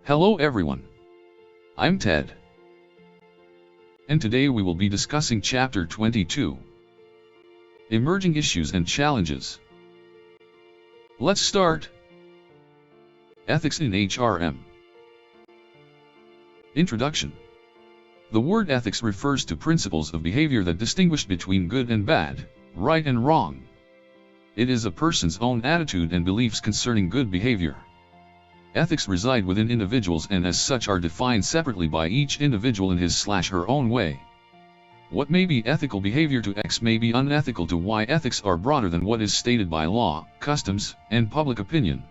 Hello everyone. I'm Ted. And today we will be discussing Chapter 22. Emerging Issues and Challenges. Let's start. Ethics in HRM. Introduction. The word ethics refers to principles of behavior that distinguish between good and bad, right and wrong. It is a person's own attitude and beliefs concerning good behavior. Ethics reside within individuals and as such are defined separately by each individual in his/her own way. What may be ethical behavior to X may be unethical to Y. Ethics are broader than what is stated by law, customs, and public opinion.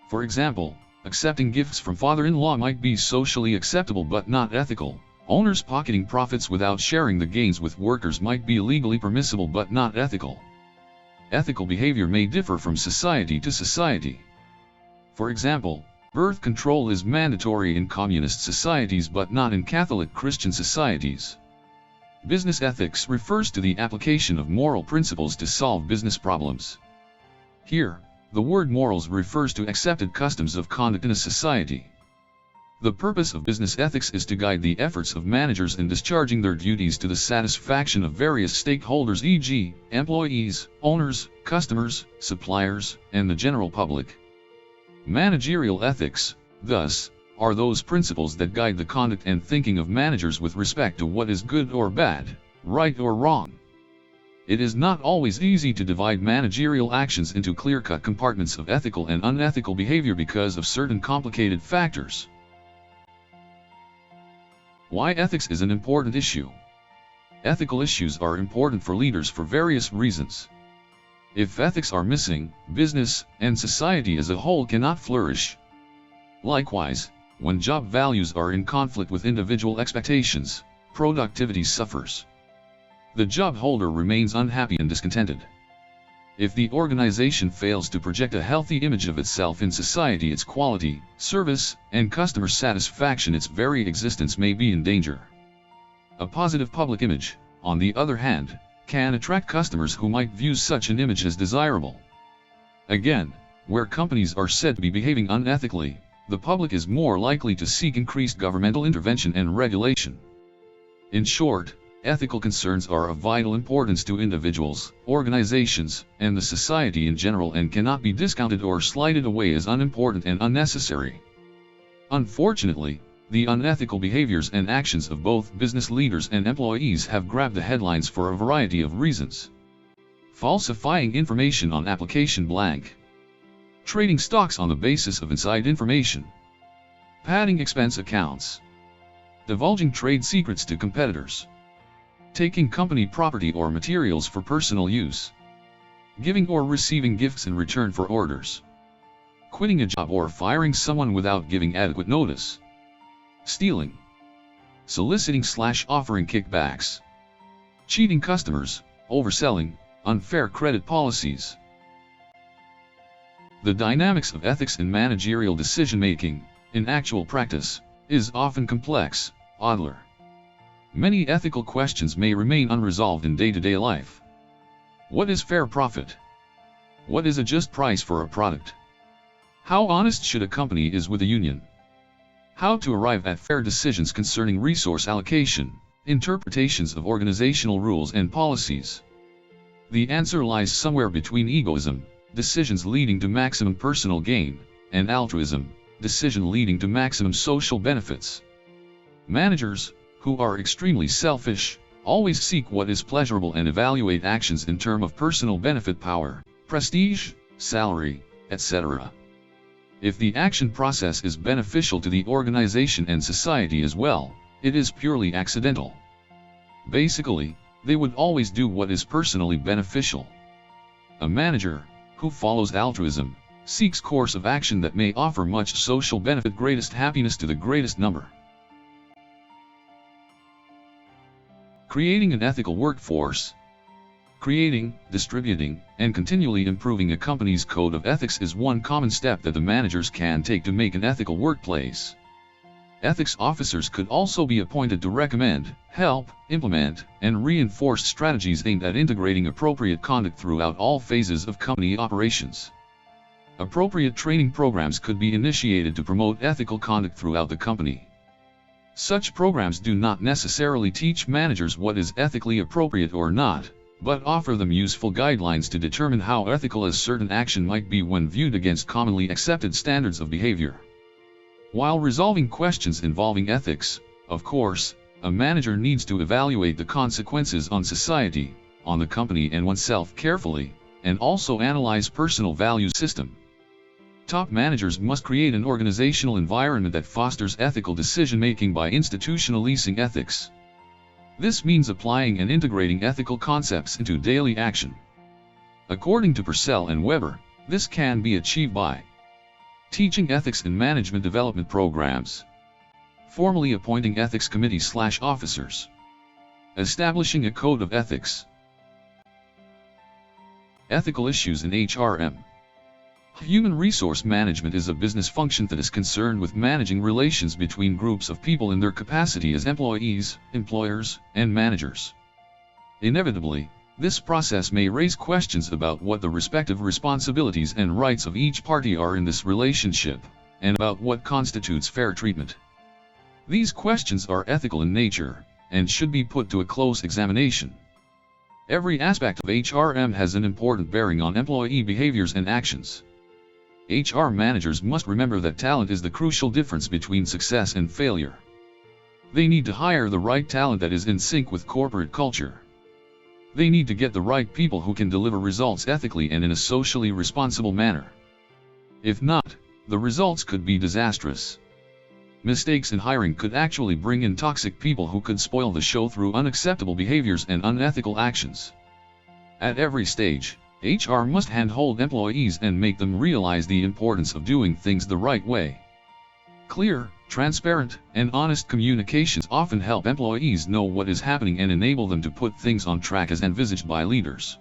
For example, accepting gifts from father-in-law might be socially acceptable but not ethical. Owners pocketing profits without sharing the gains with workers might be legally permissible but not ethical. Ethical behavior may differ from society to society. For example, birth control is mandatory in communist societies but not in Catholic Christian societies. Business ethics refers to the application of moral principles to solve business problems. Here, the word morals refers to accepted customs of conduct in a society. The purpose of business ethics is to guide the efforts of managers in discharging their duties to the satisfaction of various stakeholders, e.g., employees, owners, customers, suppliers, and the general public. Managerial ethics, thus, are those principles that guide the conduct and thinking of managers with respect to what is good or bad, right or wrong. It is not always easy to divide managerial actions into clear-cut compartments of ethical and unethical behavior because of certain complicated factors. Why ethics is an important issue. Ethical issues are important for leaders for various reasons. If ethics are missing, business and society as a whole cannot flourish. Likewise, when job values are in conflict with individual expectations, productivity suffers. The job holder remains unhappy and discontented. If the organization fails to project a healthy image of itself in society, its quality, service, and customer satisfaction, its very existence may be in danger. A positive public image, on the other hand, can attract customers who might view such an image as desirable. Again, where companies are said to be behaving unethically, the public is more likely to seek increased governmental intervention and regulation. In short, ethical concerns are of vital importance to individuals, organizations, and the society in general and cannot be discounted or slighted away as unimportant and unnecessary. Unfortunately, the unethical behaviors and actions of both business leaders and employees have grabbed the headlines for a variety of reasons. Falsifying information on application blank. Trading stocks on the basis of inside information. Padding expense accounts. Divulging trade secrets to competitors. Taking company property or materials for personal use. Giving or receiving gifts in return for orders. Quitting a job or firing someone without giving adequate notice. Stealing. Soliciting/offering kickbacks. Cheating customers, overselling, unfair credit policies. The dynamics of ethics in managerial decision-making, in actual practice, is often complex. Adler. Many ethical questions may remain unresolved in day-to-day life. What is fair profit? What is a just price for a product? How honest should a company is with a union? How to arrive at fair decisions concerning resource allocation, interpretations of organizational rules and policies. The answer lies somewhere between egoism, decisions leading to maximum personal gain, and altruism, decision leading to maximum social benefits. Managers, who are extremely selfish, always seek what is pleasurable and evaluate actions in terms of personal benefit, power, prestige, salary, etc. If the action process is beneficial to the organization and society as well, it is purely accidental. Basically, they would always do what is personally beneficial. A manager, who follows altruism, seeks course of action that may offer much social benefit, greatest happiness to the greatest number. Creating an ethical workforce. Creating, distributing, and continually improving a company's code of ethics is one common step that the managers can take to make an ethical workplace. Ethics officers could also be appointed to recommend, help, implement, and reinforce strategies aimed at integrating appropriate conduct throughout all phases of company operations. Appropriate training programs could be initiated to promote ethical conduct throughout the company. Such programs do not necessarily teach managers what is ethically appropriate or not, but offer them useful guidelines to determine how ethical a certain action might be when viewed against commonly accepted standards of behavior. While resolving questions involving ethics, of course, a manager needs to evaluate the consequences on society, on the company and oneself carefully, and also analyze personal value system. Top managers must create an organizational environment that fosters ethical decision-making by institutionalizing ethics. This means applying and integrating ethical concepts into daily action. According to Purcell and Weber, this can be achieved by teaching ethics in management development programs, formally appointing ethics committees/officers, establishing a code of ethics. Ethical issues in HRM. Human resource management is a business function that is concerned with managing relations between groups of people in their capacity as employees, employers, and managers. Inevitably, this process may raise questions about what the respective responsibilities and rights of each party are in this relationship, and about what constitutes fair treatment. These questions are ethical in nature, and should be put to a close examination. Every aspect of HRM has an important bearing on employee behaviors and actions. HR managers must remember that talent is the crucial difference between success and failure. They need to hire the right talent that is in sync with corporate culture. They need to get the right people who can deliver results ethically and in a socially responsible manner. If not, the results could be disastrous. Mistakes in hiring could actually bring in toxic people who could spoil the show through unacceptable behaviors and unethical actions. At every stage, HR must handhold employees and make them realize the importance of doing things the right way. Clear, transparent, and honest communications often help employees know what is happening and enable them to put things on track as envisaged by leaders.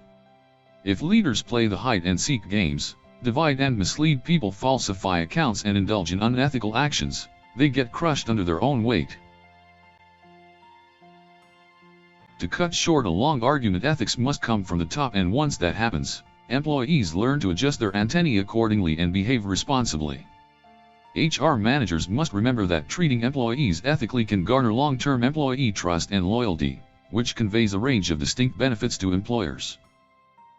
If leaders play the hide-and-seek games, divide and mislead people, falsify accounts, and indulge in unethical actions, they get crushed under their own weight. To cut short a long argument, ethics must come from the top, and once that happens, employees learn to adjust their antennae accordingly and behave responsibly. HR managers must remember that treating employees ethically can garner long-term employee trust and loyalty, which conveys a range of distinct benefits to employers.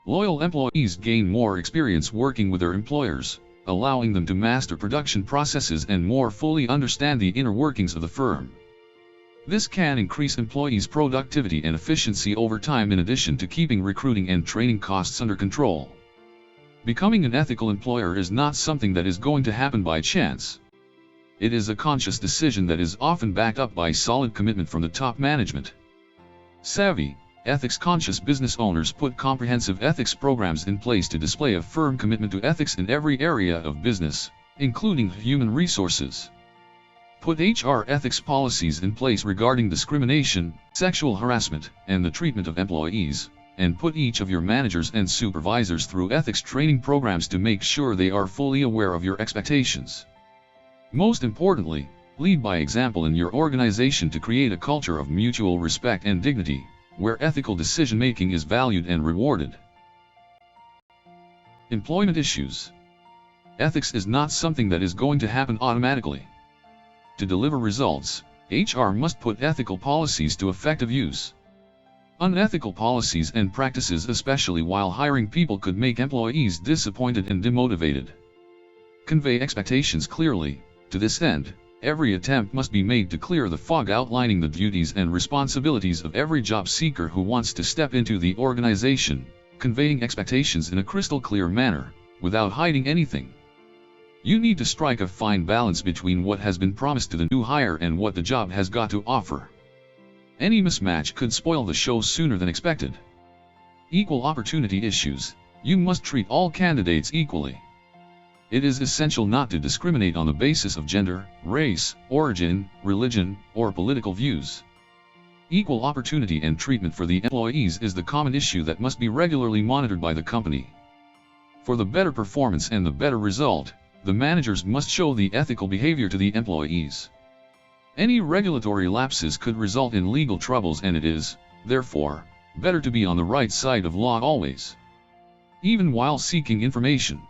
Loyal employees gain more experience working with their employers, allowing them to master production processes and more fully understand the inner workings of the firm. This can increase employees' productivity and efficiency over time, in addition to keeping recruiting and training costs under control. Becoming an ethical employer is not something that is going to happen by chance. It is a conscious decision that is often backed up by solid commitment from the top management. Savvy, ethics-conscious business owners put comprehensive ethics programs in place to display a firm commitment to ethics in every area of business, including human resources. Put HR ethics policies in place regarding discrimination, sexual harassment, and the treatment of employees, and put each of your managers and supervisors through ethics training programs to make sure they are fully aware of your expectations. Most importantly, lead by example in your organization to create a culture of mutual respect and dignity, where ethical decision-making is valued and rewarded. Employment issues. Ethics is not something that is going to happen automatically. To deliver results, HR must put ethical policies to effective use. Unethical policies and practices, especially while hiring people, could make employees disappointed and demotivated. Convey expectations clearly. To this end, every attempt must be made to clear the fog outlining the duties and responsibilities of every job seeker who wants to step into the organization, conveying expectations in a crystal clear manner, without hiding anything. You need to strike a fine balance between what has been promised to the new hire and what the job has got to offer. Any mismatch could spoil the show sooner than expected. Equal opportunity issues. You must treat all candidates equally. It is essential not to discriminate on the basis of gender, race, origin, religion, or political views. Equal opportunity and treatment for the employees is the common issue that must be regularly monitored by the company. For the better performance and the better result, the managers must show the ethical behavior to the employees. Any regulatory lapses could result in legal troubles, and it is, therefore, better to be on the right side of law always, even while seeking information.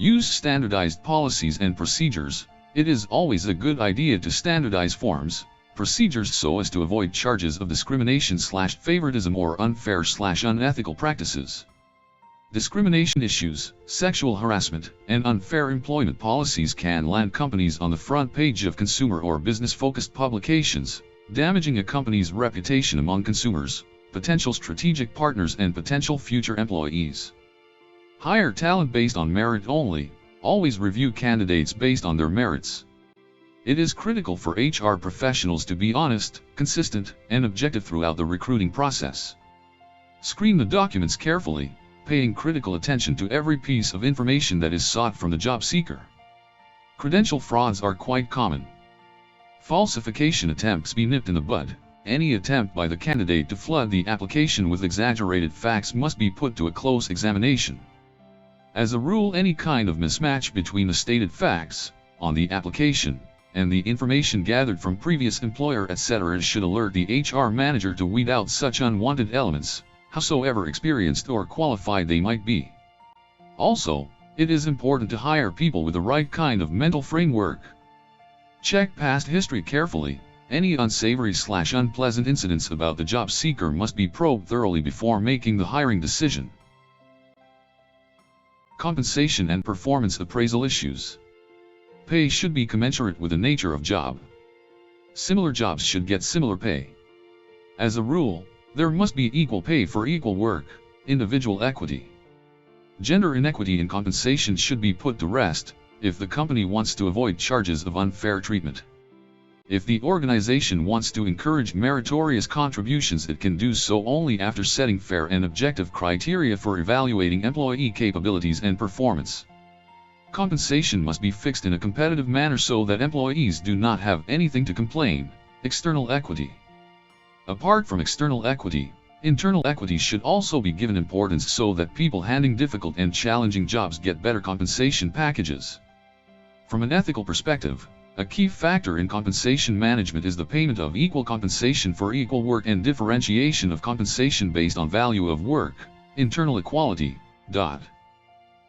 Use standardized policies and procedures. It is always a good idea to standardize forms, procedures so as to avoid charges of discrimination/favoritism or unfair/unethical practices. Discrimination issues, sexual harassment, and unfair employment policies can land companies on the front page of consumer or business-focused publications, damaging a company's reputation among consumers, potential strategic partners, and potential future employees. Hire talent based on merit only. Always review candidates based on their merits. It is critical for HR professionals to be honest, consistent, and objective throughout the recruiting process. Screen the documents carefully, paying critical attention to every piece of information that is sought from the job seeker. Credential frauds are quite common. Falsification attempts be nipped in the bud. Any attempt by the candidate to flood the application with exaggerated facts must be put to a close examination. As a rule, any kind of mismatch between the stated facts on the application and the information gathered from previous employer etc. should alert the HR manager to weed out such unwanted elements, howsoever experienced or qualified they might be. Also, it is important to hire people with the right kind of mental framework. Check past history carefully. Any unsavory/unpleasant incidents about the job seeker must be probed thoroughly before making the hiring decision. Compensation and performance appraisal issues. Pay should be commensurate with the nature of job. Similar jobs should get similar pay. As a rule, there must be equal pay for equal work. Individual equity. Gender inequity in compensation should be put to rest, if the company wants to avoid charges of unfair treatment. If the organization wants to encourage meritorious contributions, it can do so only after setting fair and objective criteria for evaluating employee capabilities and performance. Compensation must be fixed in a competitive manner so that employees do not have anything to complain. External equity. Apart from external equity, internal equity should also be given importance so that people handling difficult and challenging jobs get better compensation packages. From an ethical perspective, a key factor in compensation management is the payment of equal compensation for equal work and differentiation of compensation based on value of work. Internal equality.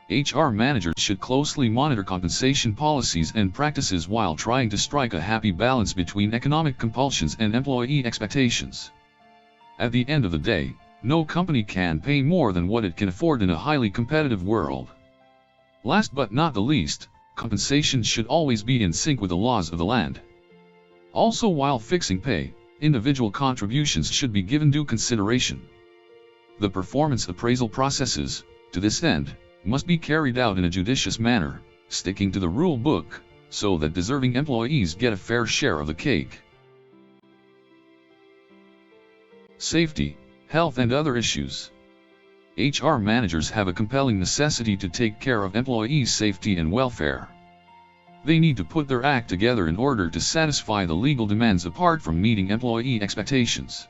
HR managers should closely monitor compensation policies and practices while trying to strike a happy balance between economic compulsions and employee expectations. At the end of the day, no company can pay more than what it can afford in a highly competitive world. Last but not the least, compensation should always be in sync with the laws of the land. Also, while fixing pay, individual contributions should be given due consideration. The performance appraisal processes, to this end, must be carried out in a judicious manner, sticking to the rule book, so that deserving employees get a fair share of the cake. Safety, health and other issues. HR managers have a compelling necessity to take care of employees' safety and welfare. They need to put their act together in order to satisfy the legal demands apart from meeting employee expectations.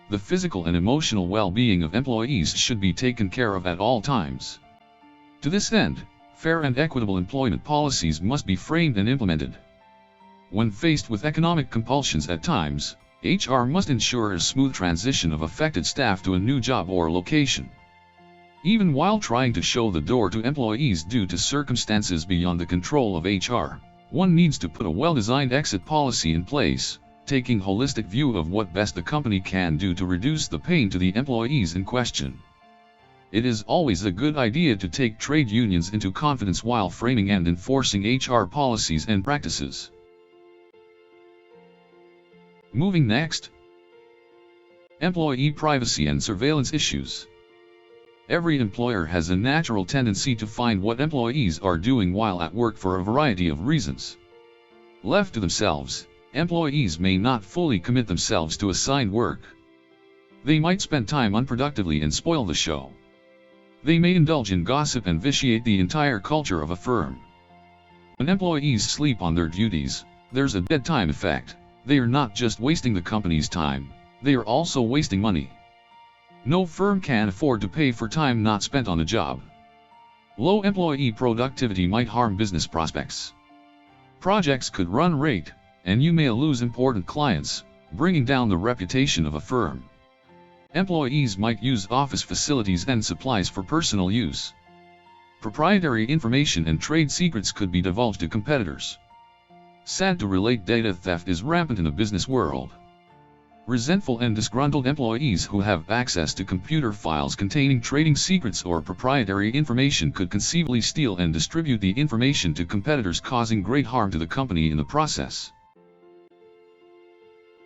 The physical and emotional well-being of employees should be taken care of at all times. To this end, fair and equitable employment policies must be framed and implemented. When faced with economic compulsions at times, HR must ensure a smooth transition of affected staff to a new job or location. Even while trying to show the door to employees due to circumstances beyond the control of HR, one needs to put a well-designed exit policy in place, taking a holistic view of what best the company can do to reduce the pain to the employees in question. It is always a good idea to take trade unions into confidence while framing and enforcing HR policies and practices. Moving next. Employee privacy and surveillance issues. Every employer has a natural tendency to find what employees are doing while at work for a variety of reasons. Left to themselves, employees may not fully commit themselves to assigned work. They might spend time unproductively and spoil the show. They may indulge in gossip and vitiate the entire culture of a firm. When employees sleep on their duties, there's a dead time effect. They are not just wasting the company's time, they are also wasting money. No firm can afford to pay for time not spent on the job. Low employee productivity might harm business prospects. Projects could run late, and you may lose important clients, bringing down the reputation of a firm. Employees might use office facilities and supplies for personal use. proprietary information and trade secrets could be divulged to competitors. Sad to relate, data theft is rampant in the business world. Resentful and disgruntled employees who have access to computer files containing trading secrets or proprietary information could conceivably steal and distribute the information to competitors, causing great harm to the company in the process.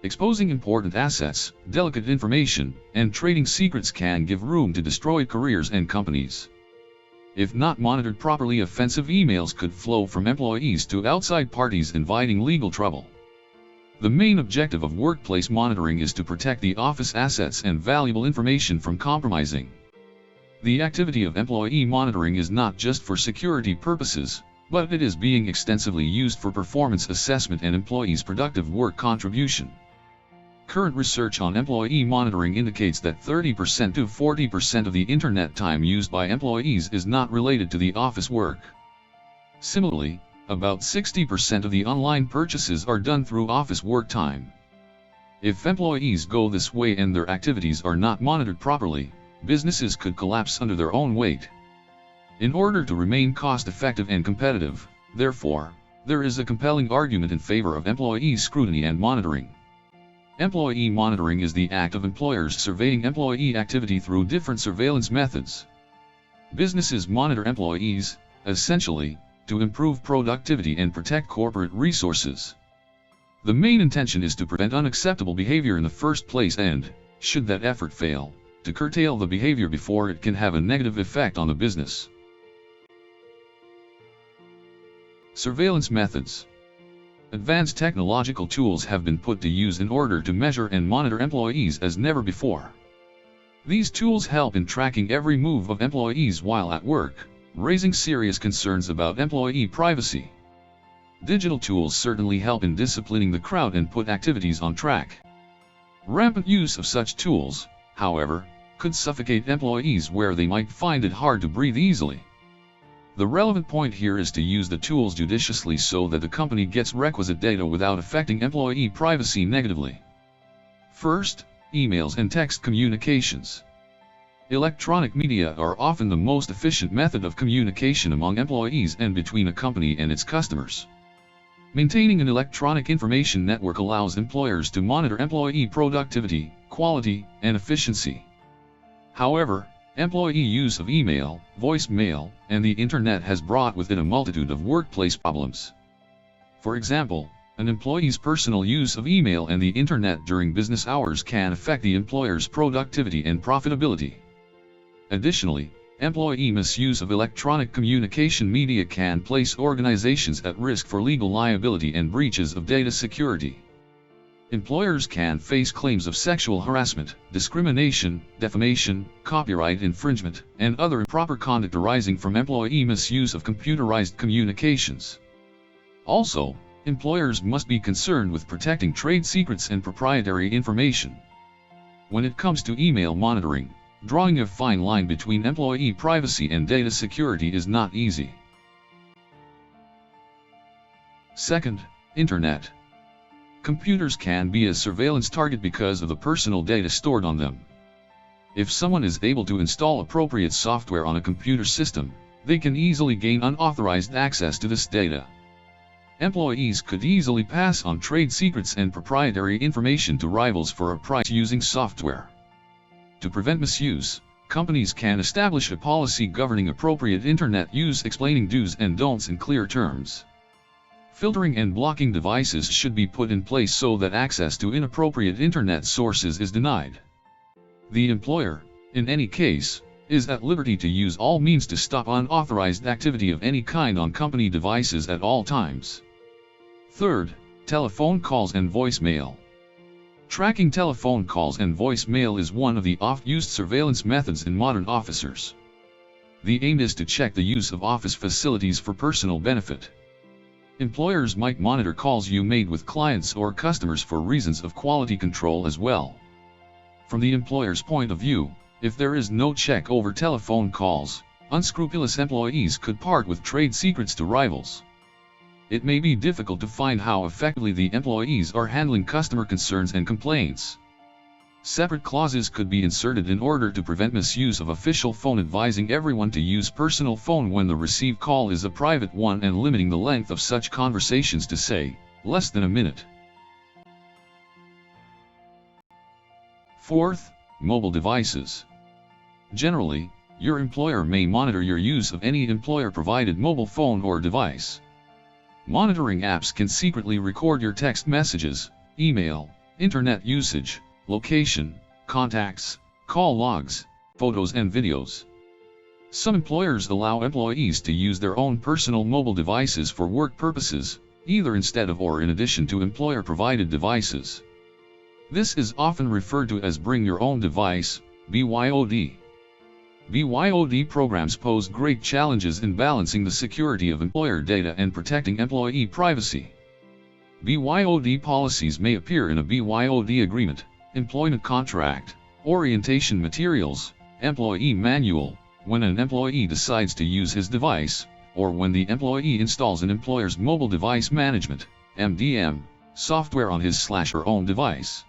Exposing important assets, delicate information, and trading secrets can give room to destroy careers and companies. If not monitored properly, offensive emails could flow from employees to outside parties, inviting legal trouble. The main objective of workplace monitoring is to protect the office assets and valuable information from compromising. The activity of employee monitoring is not just for security purposes, but it is being extensively used for performance assessment and employees' productive work contribution. Current research on employee monitoring indicates that 30% to 40% of the internet time used by employees is not related to the office work. Similarly, about 60% of the online purchases are done through office work time. If employees go this way and their activities are not monitored properly, businesses could collapse under their own weight. In order to remain cost-effective and competitive, therefore, there is a compelling argument in favor of employee scrutiny and monitoring. Employee monitoring is the act of employers surveying employee activity through different surveillance methods. Businesses monitor employees, essentially, to improve productivity and protect corporate resources. The main intention is to prevent unacceptable behavior in the first place and, should that effort fail, to curtail the behavior before it can have a negative effect on the business. Surveillance methods. Advanced technological tools have been put to use in order to measure and monitor employees as never before. These tools help in tracking every move of employees while at work, raising serious concerns about employee privacy. Digital tools certainly help in disciplining the crowd and put activities on track. Rampant use of such tools, however, could suffocate employees where they might find it hard to breathe easily. The relevant point here is to use the tools judiciously so that the company gets requisite data without affecting employee privacy negatively. First, emails and text communications. Electronic media are often the most efficient method of communication among employees and between a company and its customers. Maintaining an electronic information network allows employers to monitor employee productivity, quality, and efficiency. However, employee use of email, voicemail, and the internet has brought with it a multitude of workplace problems. For example, an employee's personal use of email and the internet during business hours can affect the employer's productivity and profitability. Additionally, employee misuse of electronic communication media can place organizations at risk for legal liability and breaches of data security. Employers can face claims of sexual harassment, discrimination, defamation, copyright infringement, and other improper conduct arising from employee misuse of computerized communications. Also, employers must be concerned with protecting trade secrets and proprietary information. When it comes to email monitoring, drawing a fine line between employee privacy and data security is not easy. Second, Internet. Computers can be a surveillance target because of the personal data stored on them. If someone is able to install appropriate software on a computer system, they can easily gain unauthorized access to this data. Employees could easily pass on trade secrets and proprietary information to rivals for a price using software. To prevent misuse, companies can establish a policy governing appropriate Internet use, explaining do's and don'ts in clear terms. Filtering and blocking devices should be put in place so that access to inappropriate Internet sources is denied. The employer, in any case, is at liberty to use all means to stop unauthorized activity of any kind on company devices at all times. Third, telephone calls and voicemail. Tracking telephone calls and voicemail is one of the oft-used surveillance methods in modern officers. The aim is to check the use of office facilities for personal benefit. Employers might monitor calls you made with clients or customers for reasons of quality control as well. From the employer's point of view, if there is no check over telephone calls, unscrupulous employees could part with trade secrets to rivals. It may be difficult to find how effectively the employees are handling customer concerns and complaints. Separate clauses could be inserted in order to prevent misuse of official phone, advising everyone to use personal phone when the received call is a private one and limiting the length of such conversations to, say, less than a minute. Fourth, mobile devices. Generally, your employer may monitor your use of any employer-provided mobile phone or device. Monitoring apps can secretly record your text messages, email, internet usage, location, contacts, call logs, photos and videos. Some employers allow employees to use their own personal mobile devices for work purposes, either instead of or in addition to employer-provided devices. This is often referred to as Bring Your Own Device, BYOD. BYOD programs pose great challenges in balancing the security of employer data and protecting employee privacy. BYOD policies may appear in a BYOD agreement, employment contract, orientation materials, employee manual, when an employee decides to use his device, or when the employee installs an employer's mobile device management, MDM, software on his/her own device.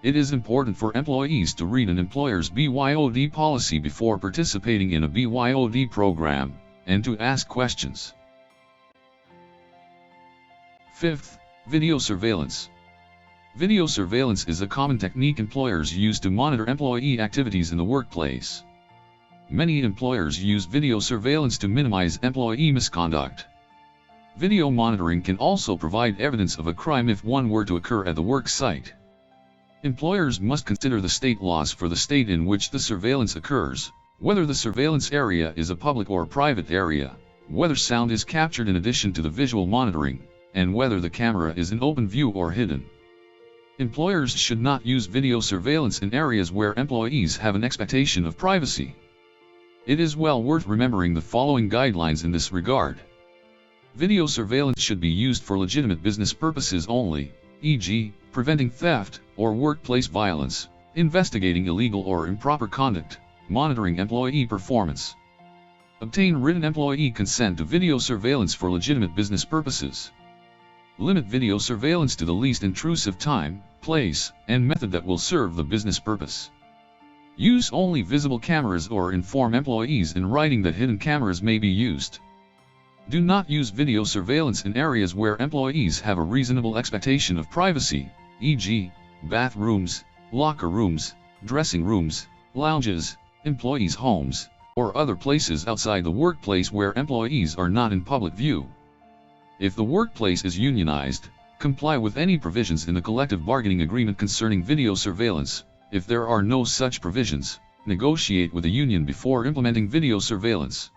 It is important for employees to read an employer's BYOD policy before participating in a BYOD program, and to ask questions. Fifth, video surveillance. Video surveillance is a common technique employers use to monitor employee activities in the workplace. Many employers use video surveillance to minimize employee misconduct. Video monitoring can also provide evidence of a crime if one were to occur at the work site. Employers must consider the state laws for the state in which the surveillance occurs, whether the surveillance area is a public or private area, whether sound is captured in addition to the visual monitoring, and whether the camera is in open view or hidden. Employers should not use video surveillance in areas where employees have an expectation of privacy. It is well worth remembering the following guidelines in this regard. Video surveillance should be used for legitimate business purposes only, e.g., preventing theft or workplace violence, investigating illegal or improper conduct, monitoring employee performance. Obtain written employee consent to video surveillance for legitimate business purposes. Limit video surveillance to the least intrusive time, place, and method that will serve the business purpose. Use only visible cameras or inform employees in writing that hidden cameras may be used. Do not use video surveillance in areas where employees have a reasonable expectation of privacy, e.g., bathrooms, locker rooms, dressing rooms, lounges, employees' homes, or other places outside the workplace where employees are not in public view. If the workplace is unionized, comply with any provisions in the collective bargaining agreement concerning video surveillance. If there are no such provisions, negotiate with the union before implementing video surveillance.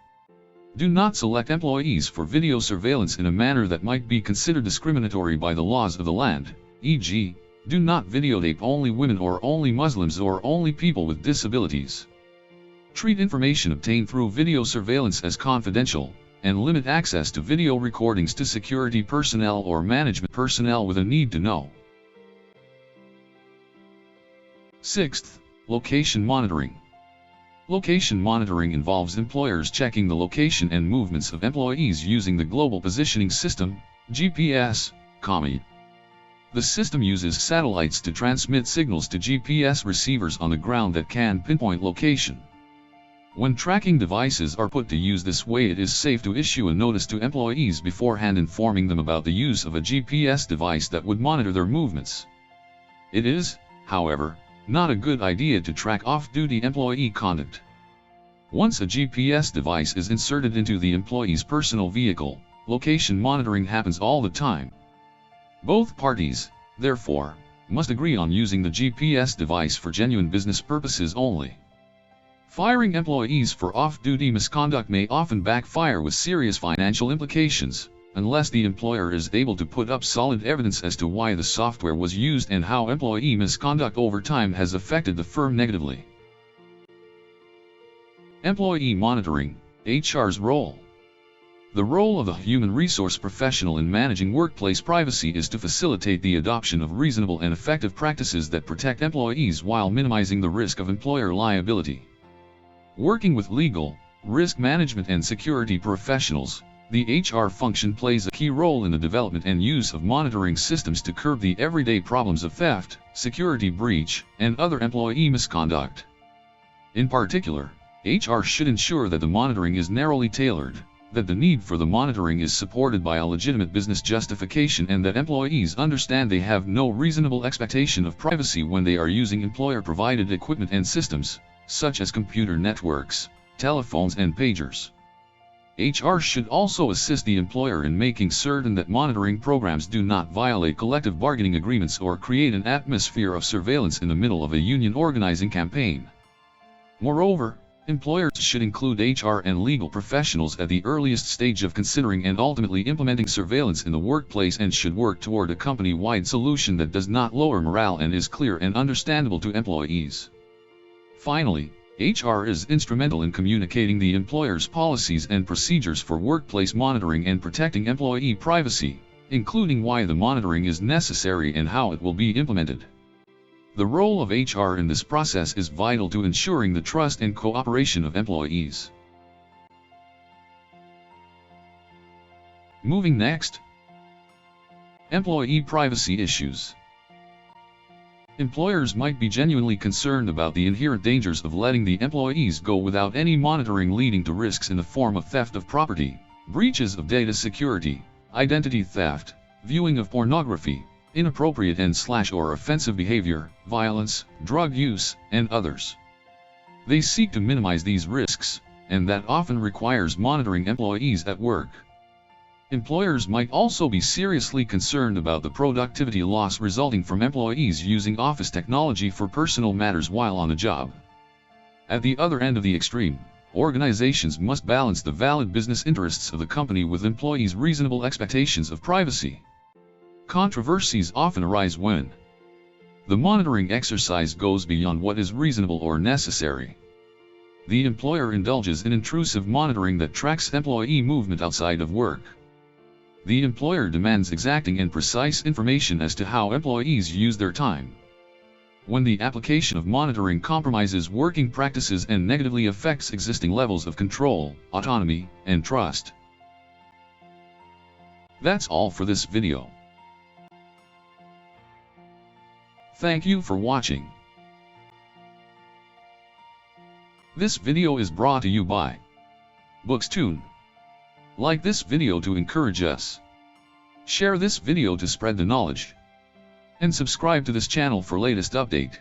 Do not select employees for video surveillance in a manner that might be considered discriminatory by the laws of the land, e.g., do not videotape only women or only Muslims or only people with disabilities. Treat information obtained through video surveillance as confidential, and limit access to video recordings to security personnel or management personnel with a need to know. Sixth, location monitoring. Location monitoring involves employers checking the location and movements of employees using the Global Positioning System, GPS, (GPS). The system uses satellites to transmit signals to GPS receivers on the ground that can pinpoint location. When tracking devices are put to use this way, it is safe to issue a notice to employees beforehand informing them about the use of a GPS device that would monitor their movements. It is, however, not a good idea to track off-duty employee conduct. Once a GPS device is inserted into the employee's personal vehicle, location monitoring happens all the time. Both parties, therefore, must agree on using the GPS device for genuine business purposes only. Firing employees for off-duty misconduct may often backfire with serious financial implications, unless the employer is able to put up solid evidence as to why the software was used and how employee misconduct over time has affected the firm negatively. Employee monitoring, HR's role. The role of the human resource professional in managing workplace privacy is to facilitate the adoption of reasonable and effective practices that protect employees while minimizing the risk of employer liability. Working with legal, risk management and security professionals, The HR function plays a key role in the development and use of monitoring systems to curb the everyday problems of theft, security breach, and other employee misconduct. In particular, HR should ensure that the monitoring is narrowly tailored, that the need for the monitoring is supported by a legitimate business justification, and that employees understand they have no reasonable expectation of privacy when they are using employer-provided equipment and systems, such as computer networks, telephones and pagers. HR should also assist the employer in making certain that monitoring programs do not violate collective bargaining agreements or create an atmosphere of surveillance in the middle of a union organizing campaign. Moreover, employers should include HR and legal professionals at the earliest stage of considering and ultimately implementing surveillance in the workplace, and should work toward a company-wide solution that does not lower morale and is clear and understandable to employees. Finally, HR is instrumental in communicating the employer's policies and procedures for workplace monitoring and protecting employee privacy, including why the monitoring is necessary and how it will be implemented. The role of HR in this process is vital to ensuring the trust and cooperation of employees. Moving next. Employee privacy issues. Employers might be genuinely concerned about the inherent dangers of letting the employees go without any monitoring, leading to risks in the form of theft of property, breaches of data security, identity theft, viewing of pornography, inappropriate and/or offensive behavior, violence, drug use, and others. They seek to minimize these risks, and that often requires monitoring employees at work. Employers might also be seriously concerned about the productivity loss resulting from employees using office technology for personal matters while on the job. At the other end of the extreme, organizations must balance the valid business interests of the company with employees' reasonable expectations of privacy. Controversies often arise when the monitoring exercise goes beyond what is reasonable or necessary. The employer indulges in intrusive monitoring that tracks employee movement outside of work. The employer demands exacting and precise information as to how employees use their time. When the application of monitoring compromises working practices and negatively affects existing levels of control, autonomy, and trust. That's all for this video. Thank you for watching. This video is brought to you by Bookstune. Like this video to encourage us. Share this video to spread the knowledge. And subscribe to this channel for latest update.